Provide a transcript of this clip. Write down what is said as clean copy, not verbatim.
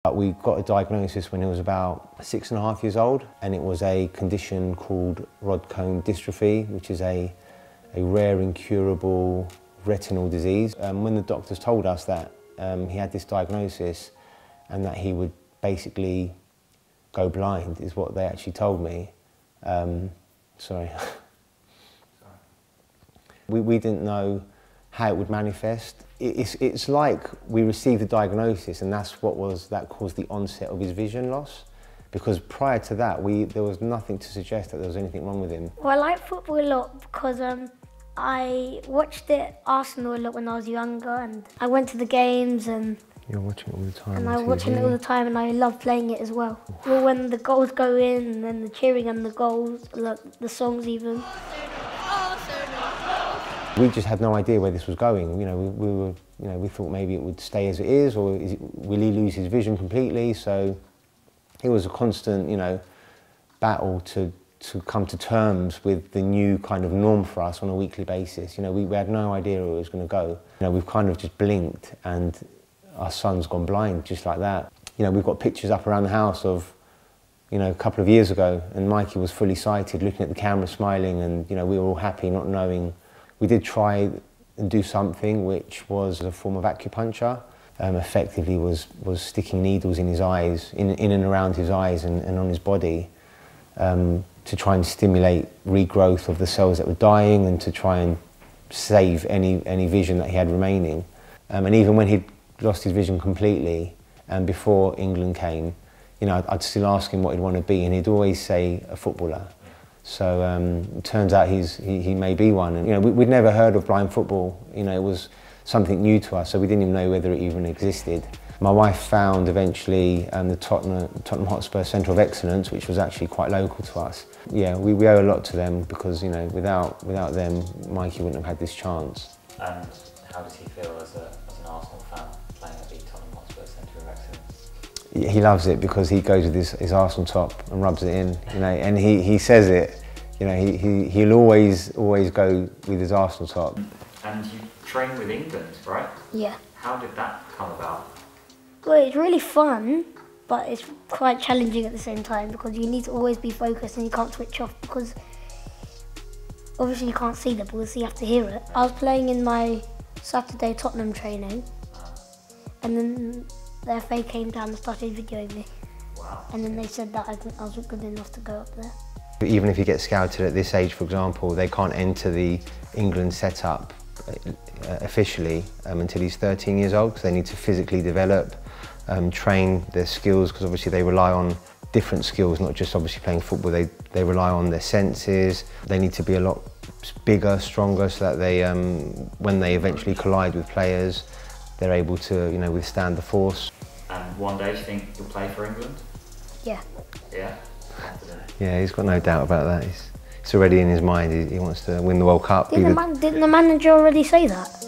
We got a diagnosis when he was about 6.5 years old, and it was a condition called rod cone dystrophy, which is a rare incurable retinal disease. When the doctors told us that he had this diagnosis and that he would basically go blind, is what they actually told me. Sorry. We didn't know how it would manifest. It's like we received the diagnosis and that caused the onset of his vision loss. Because prior to that, there was nothing to suggest that there was anything wrong with him. Well, I like football a lot because I watched Arsenal a lot when I was younger, and I went to the games and... You're watching it all the time. And I'm watching it all the time, and I love playing it as well. Well, when the goals go in, and then the cheering and the goals, like the songs even. We just had no idea where this was going. We thought maybe it would stay as it is, or will he lose his vision completely? So it was a constant, battle to come to terms with the new kind of norm for us on a weekly basis. We had no idea where it was going to go. We've kind of just blinked and our son's gone blind just like that. We've got pictures up around the house of, a couple of years ago, and Mikey was fully sighted, looking at the camera, smiling, and we were all happy, not knowing. We did try and do something which was a form of acupuncture. Effectively was sticking needles in his eyes, in and around his eyes and on his body, to try and stimulate regrowth of the cells that were dying and to try and save any vision that he had remaining. And even when he'd lost his vision completely, and before England came, I'd still ask him what he'd want to be, and he'd always say a footballer. So it turns out he may be one. And we'd never heard of blind football. It was something new to us, so we didn't even know whether it even existed. My wife found eventually the Tottenham Hotspur Centre of Excellence, which was actually quite local to us. Yeah, we owe a lot to them because without them, Mikey wouldn't have had this chance. And how does he feel as an Arsenal fan playing at the Tottenham Hotspur Centre of Excellence? He loves it because he goes with his Arsenal top and rubs it in, and he says it. He'll always go with his Arsenal top. And you train with England, right? Yeah. How did that come about? Well, it's really fun, but it's quite challenging at the same time because you need to always be focused and you can't switch off because obviously you can't see the ball, so you have to hear it. I was playing in my Saturday Tottenham training, and then the FA came down and started videoing me. Wow. And then they said that I was good enough to go up there. Even if you get scouted at this age, for example, they can't enter the England setup officially until he's 13 years old, because they need to physically develop, train their skills, because obviously they rely on different skills, not just obviously playing football. They rely on their senses. They need to be a lot bigger, stronger, so that they, when they eventually collide with players, they're able to, withstand the force. And one day, do you think you'll play for England? Yeah. Yeah? Confident? Yeah, he's got no doubt about that. It's already in his mind. He wants to win the World Cup. Didn't the manager already say that?